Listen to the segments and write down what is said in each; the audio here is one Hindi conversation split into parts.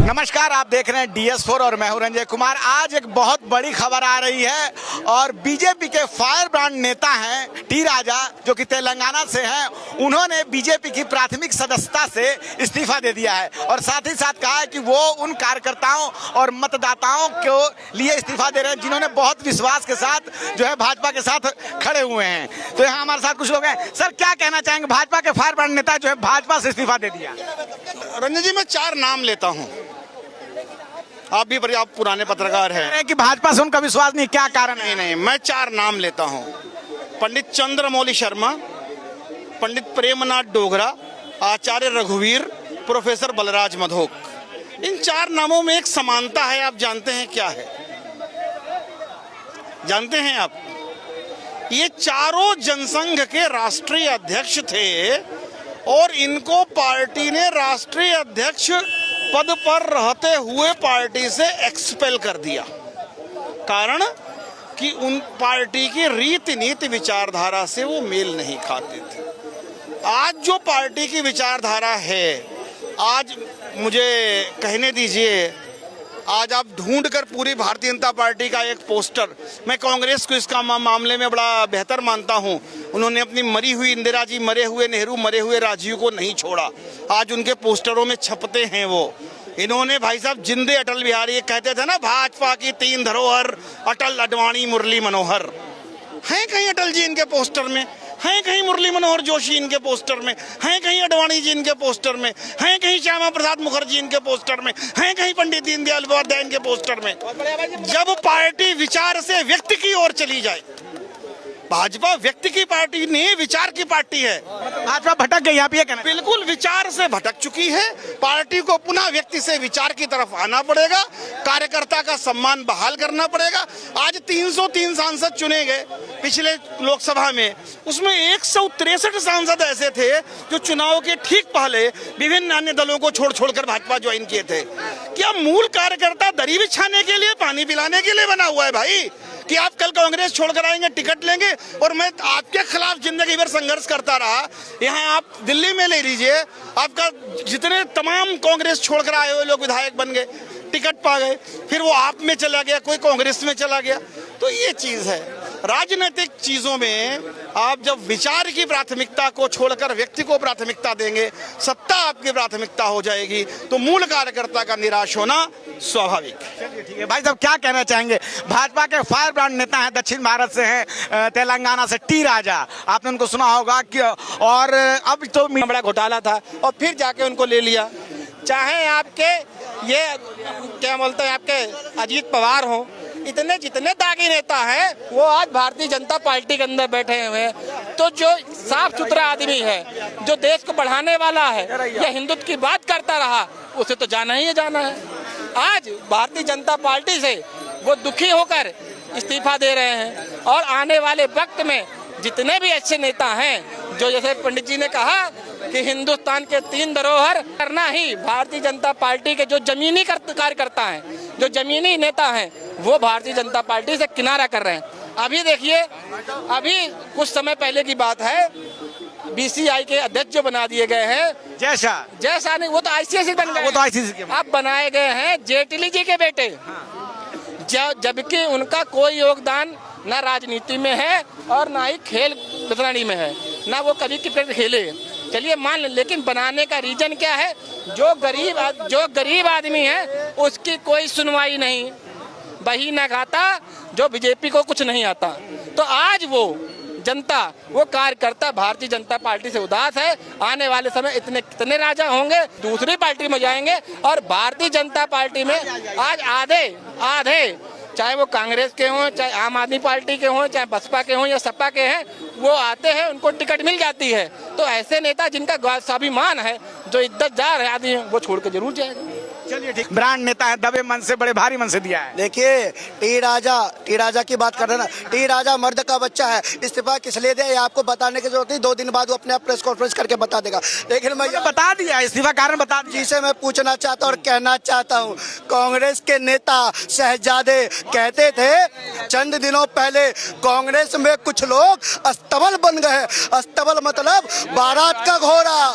नमस्कार, आप देख रहे हैं DS4 और मैं हूं रंजय कुमार। आज एक बहुत बड़ी खबर आ रही है और बीजेपी के फायर ब्रांड नेता हैं टी राजा, जो कि तेलंगाना से हैं। उन्होंने बीजेपी की प्राथमिक सदस्यता से इस्तीफा दे दिया है और साथ ही साथ कहा है कि वो उन कार्यकर्ताओं और मतदाताओं को लिए इस्तीफा दे रहे हैं जिन्होंने बहुत विश्वास के साथ जो है भाजपा के साथ खड़े हुए हैं। तो यहाँ हमारे साथ कुछ लोग हैं। सर, क्या कहना चाहेंगे? भाजपा के फायर ब्रांड नेता जो है भाजपा से इस्तीफा दे दिया। रंजन जी, मैं 4 नाम लेता हूं। आप भी आप पुराने पत्रकार हैं कि भाजपा से उनका विश्वास नहीं, क्या कारण है? नहीं, मैं 4 नाम लेता हूं। पंडित चंद्रमौली शर्मा, पंडित प्रेमनाथ डोगरा, आचार्य रघुवीर, प्रोफेसर बलराज मधोक। इन 4 नामों में एक समानता है। आप जानते हैं क्या है? जानते हैं आप? ये चारों जनसंघ के राष्ट्रीय अध्यक्ष थे और इनको पार्टी ने राष्ट्रीय अध्यक्ष पद पर रहते हुए पार्टी से एक्सपेल कर दिया। कारण कि उन पार्टी की रीति नीति विचारधारा से वो मेल नहीं खाते थे। आज जो पार्टी की विचारधारा है, आज मुझे कहने दीजिए, आज आप ढूंढ कर पूरी भारतीय जनता पार्टी का एक पोस्टर, मैं कांग्रेस को इसका मामले में बड़ा बेहतर मानता हूं। उन्होंने अपनी मरी हुई इंदिरा जी, मरे हुए नेहरू, मरे हुए राजीव को नहीं छोड़ा। आज उनके पोस्टरों में छपते हैं वो। इन्होंने भाई साहब जिंदे अटल बिहारी, ये कहते थे ना, भाजपा की 3 धरोहर अटल, अडवाणी, मुरली मनोहर। हैं कहीं अटल जी इनके पोस्टर में? हैं कहीं मुरली मनोहर जोशी इनके पोस्टर में? हैं कहीं अडवाणी जी इनके पोस्टर में? हैं कहीं श्यामा प्रसाद मुखर्जी इनके पोस्टर में? हैं कहीं पंडित दीनदयाल उपाध्याय इनके पोस्टर में? जब पार्टी विचार से व्यक्ति की ओर चली जाए, भाजपा व्यक्ति की पार्टी नहीं, विचार की पार्टी है। भाजपा भटक गई, आप ये कहना? बिल्कुल विचार से भटक चुकी है। पार्टी को पुनः व्यक्ति से विचार की तरफ आना पड़ेगा। कार्यकर्ता का सम्मान बहाल करना पड़ेगा। आज 303 सांसद चुने गए पिछले लोकसभा में, उसमें 163 सांसद ऐसे थे जो चुनाव के ठीक पहले विभिन्न अन्य दलों को छोड़ छोड़कर भाजपा ज्वाइन किए थे। क्या मूल कार्यकर्ता दरी बिछाने के लिए, पानी पिलाने के लिए बना हुआ है भाई? कि आप कल कांग्रेस छोड़कर आएंगे, टिकट लेंगे और मैं आपके खिलाफ जिंदगी भर संघर्ष करता रहा। यहाँ आप दिल्ली में ले लीजिए, आपका जितने तमाम कांग्रेस छोड़कर आए हुए लोग विधायक बन गए, टिकट पा गए, फिर वो आप में चला गया, कोई कांग्रेस में चला गया। तो ये चीज है राजनीतिक चीजों में। आप जब विचार की प्राथमिकता को छोड़कर व्यक्ति को प्राथमिकता देंगे, सत्ता आपकी प्राथमिकता हो जाएगी, तो मूल कार्यकर्ता का निराश होना स्वाभाविक। ठीक है भाई साहब, क्या कहना चाहेंगे? भाजपा के फायर ब्रांड नेता हैं, दक्षिण भारत से हैं, तेलंगाना से, टी राजा। आपने उनको सुना होगा कि और अब तो बड़ा घोटाला था और फिर जाके उनको ले लिया। चाहे आपके ये क्या बोलते हैं, आपके अजीत पवार हो, इतने जितने दागी नेता हैं वो आज भारतीय जनता पार्टी के अंदर बैठे हुए हैं। तो जो साफ सुथरा आदमी है, जो देश को बढ़ाने वाला है या हिंदुत्व की बात करता रहा, उसे तो जाना ही जाना है। आज भारतीय जनता पार्टी से वो दुखी होकर इस्तीफा दे रहे हैं और आने वाले वक्त में जितने भी अच्छे नेता हैं, जो जैसे पंडित जी ने कहा कि हिंदुस्तान के 3 धरोहर करना ही भारतीय जनता पार्टी के जो जमीनी कार्यकर्ता हैं, जो जमीनी नेता हैं, वो भारतीय जनता पार्टी से किनारा कर रहे हैं। अभी देखिए, अभी कुछ समय पहले की बात है, BCI के अध्यक्ष जो बना दिए गए हैं, जैसा नहीं, वो तो ICC बन गए, वो तो ICC अब बनाए गए हैं जेटली जी के बेटे, जबकि उनका कोई योगदान ना राजनीति में है और ना ही खेल खिलाड़ी में है, ना वो कभी क्रिकेट खेले। चलिए मान लें, लेकिन बनाने का रीजन क्या है? जो गरीब आदमी है उसकी कोई सुनवाई नहीं, बही ना खाता, जो बीजेपी को कुछ नहीं आता। तो आज वो जनता, वो कार्यकर्ता भारतीय जनता पार्टी से उदास है। आने वाले समय इतने कितने राजा होंगे, दूसरी पार्टी में जाएंगे और भारतीय जनता पार्टी में आज आधे चाहे वो कांग्रेस के हों, चाहे आम आदमी पार्टी के हों, चाहे बसपा के हों या सपा के हैं, वो आते हैं, उनको टिकट मिल जाती है। तो ऐसे नेता जिनका स्वाभिमान है, जो इज्जतदार है आदमी, वो छोड़ के जरूर जाएगा। चलिए ठीक, ब्रांड नेता है, दबे मन से, बड़े भारी मन से दिया है। देखिए, टी राजा की बात कर रहे ना, टी राजा मर्द का बच्चा है। इस्तीफा किस लिए दिया, आपको बताने की जरूरत नहीं, 2 दिन बाद वो अपने आप प्रेस कॉन्फ्रेंस करके बता देगा। लेकिन मैं बता दिया इस्तीफा कारण, बता दिया। जिसे मैं पूछना चाहता और कहना चाहता हूँ, कांग्रेस के नेता शहजादे कहते थे चंद दिनों पहले कांग्रेस में कुछ लोग अस्तबल बन गए। अस्तबल मतलब बारात का घोड़ा,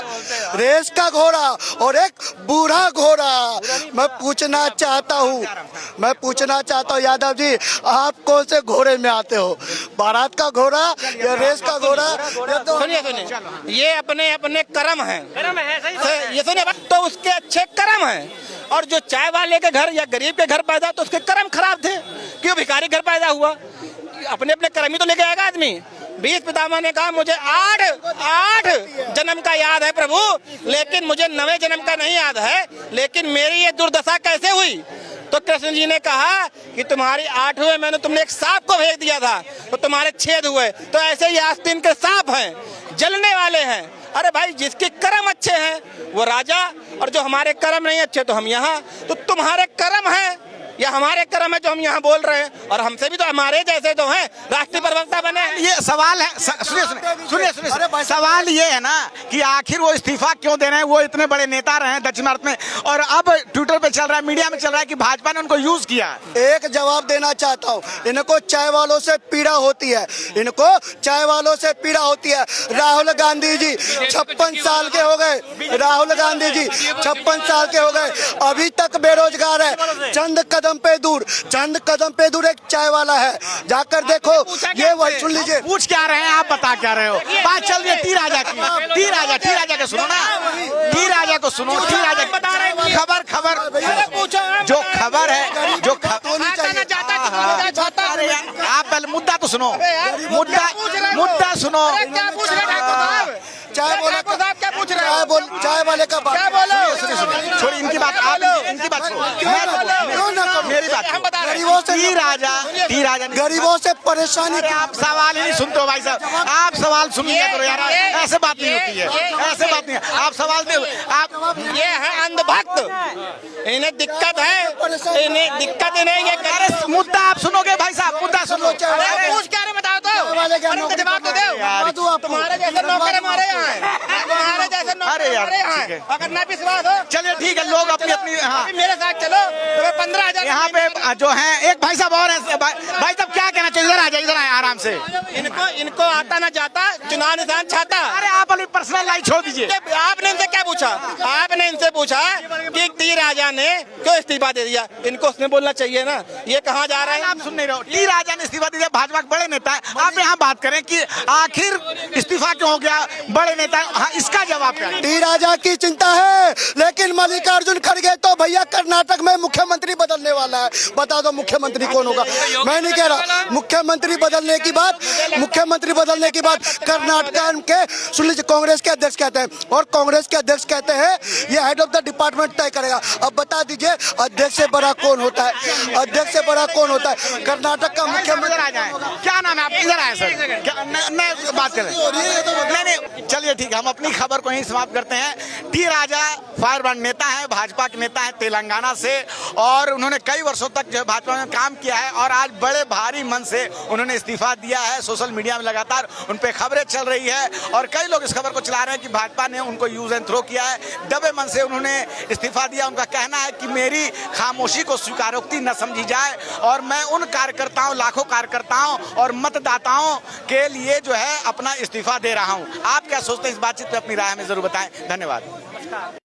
रेस का घोड़ा और एक बूढ़ा घोड़ा। मैं पूछना चाहता हूँ यादव जी, आप कौन से घोड़े में आते हो, बारात का घोड़ा या रेस का घोड़ा? सुनिए, ये अपने अपने कर्म है, ये सुनिए, तो उसके अच्छे कर्म हैं। और जो चाय वाले के घर या गरीब के घर पैदा तो उसके कर्म खराब थे, क्यों भिखारी घर पैदा हुआ? अपने अपने कर्म ही तो लेके आएगा आदमी। 20 पितामह ने कहा मुझे 8 जन्म का याद है प्रभु, लेकिन मुझे 9वें जन्म का नहीं याद है। लेकिन मेरी ये दुर्दशा कैसे हुई? तो कृष्ण जी ने कहा कि तुम्हारी 8 हुए, मैंने तुमने एक सांप को भेज दिया था तो तुम्हारे छेद हुए। तो ऐसे ही आस्तीन के सांप हैं, जलने वाले हैं। अरे भाई, जिसके कर्म अच्छे हैं वो राजा, और जो हमारे कर्म नहीं अच्छे तो हम यहाँ। तो तुम्हारे कर्म है या हमारे कर्म है जो हम यहाँ बोल रहे हैं? और हमसे भी तो हमारे जैसे जो हैं राष्ट्रीय प्रवक्ता बने। ये सवाल है, सुनिए, सवाल ये है ना कि आखिर वो इस्तीफा क्यों दे रहे हैं? वो इतने बड़े नेता रहे हैं दक्षिण भारत में, और अब ट्विटर पे चल रहा है, मीडिया में चल रहा है कि भाजपा ने उनको यूज किया। एक जवाब देना चाहता हूँ, इनको चाय वालों से पीड़ा होती है, इनको चाय वालों से पीड़ा होती है। राहुल गांधी जी 56 साल के हो गए, राहुल गांधी जी 56 साल के हो गए, अभी तक बेरोजगार है। चंद कदम पे दूर एक चाय वाला है, जाकर देखो। ये वही, सुन लीजिए, पूछ क्या रहे हैं आप, बता क्या रहे हो? बात चल रही है टी राजा की। टी राजा के सुनो ना, टी राजा को सुनो। टी राजा खबर जो खबर है, जो आप पहले मुद्दा तो सुनो, मुद्दा सुनो। चाय वाले का छोड़ी इनकी बात, इनकी बात मेरी बात। टी राजा गरीबों से परेशानी। आप सवाल ही नहीं सुनते हो भाई साहब, आप सवाल सुन लिया करो यार, ऐसे बात नहीं होती है, ऐसे बात नहीं है। आप सवाल दे, आप ये है अंधभक्त, इन्हें दिक्कत है, इन्हें दिक्कत नहीं है। अरे मुद्दा आप सुनोगे भाई साहब, मुद्दा सुनो। पूछ क्या रहे बताओ तो, जवाब तो दो। तुम्हारे जैसे नौकर हमारे यहाँ हैं, तुम्हारे जैसे नौकर हमारे यहाँ हैं। अगर ना विश्वास हो, चलिए ठीक है, लोग अपनी अपनी, हाँ मेरे साथ चलो, तुम्हें 15,000 यहाँ पे जो है एक भाई साहब और है। भाई साहब क्या कहना चाहिए? इधर आए आराम से। इनको आता ना जाता, चुनाव निशान छाता। अरे आप अपनी पर्सनल लाइफ छोड़ दीजिए। आपने इनसे क्या पूछा? आपने इनसे पूछा कि टी राजा ने क्यों इस्तीफा दे दिया? इनको उसने बोलना चाहिए ना, ये कहाँ जा रहे हैं? आप सुन नहीं रहे हो, टी राजा ने इस्तीफा दिया, भाजपा के बड़े नेता है। आप यहाँ बात करें कि आखिर इस्तीफा क्यों हो गया, बड़े नेता। हाँ, इसका जवाब क्या है? टी राजा की चिंता है, लेकिन मल्लिकार्जुन खड़गे तो भैया कर्नाटक में मुख्यमंत्री बदलने वाला है। बता दो मुख्यमंत्री कौन होगा? मैं नहीं कह रहा, मुख्यमंत्री बदलने की बात कर्नाटक के, सुन लीजिए, कांग्रेस के अध्यक्ष कहते हैं, और कांग्रेस के अध्यक्ष कहते हैं ये हेड ऑफ द डिपार्टमेंट तय करेगा। अब बता दीजिए अध्यक्ष से बड़ा कौन होता है? अध्यक्ष से बड़ा कौन होता है? कर्नाटक का मुख्यमंत्री। आ जाए, क्या नाम है आप? इधर आए सर, मैं बात करें। नहीं, चलिए ठीक है, हम अपनी खबर को यहीं समाप्त करते हैं। टी राजा फायर ब्रांड नेता है, भाजपा के नेता है तेलंगाना से, और उन्होंने कई वर्षों तक जो भाजपा में काम किया है, और आज बड़े भारी मन से उन्होंने इस्तीफा दिया है। सोशल मीडिया में लगातार उन पे खबरें चल रही है, और कई लोग इस खबर को चला रहे हैं कि भाजपा ने उनको यूज एंड थ्रो किया है। दबे मन से उन्होंने इस्तीफा दिया। उनका कहना है कि मेरी खामोशी को स्वीकारोक्ति न समझी जाए, और मैं उन कार्यकर्ताओं, लाखों कार्यकर्ताओं और मतदाताओं के लिए जो है अपना इस्तीफा दे रहा हूं। आप क्या सोचते हैं इस बातचीत पे? अपनी राय हमें जरूर बताएं। धन्यवाद।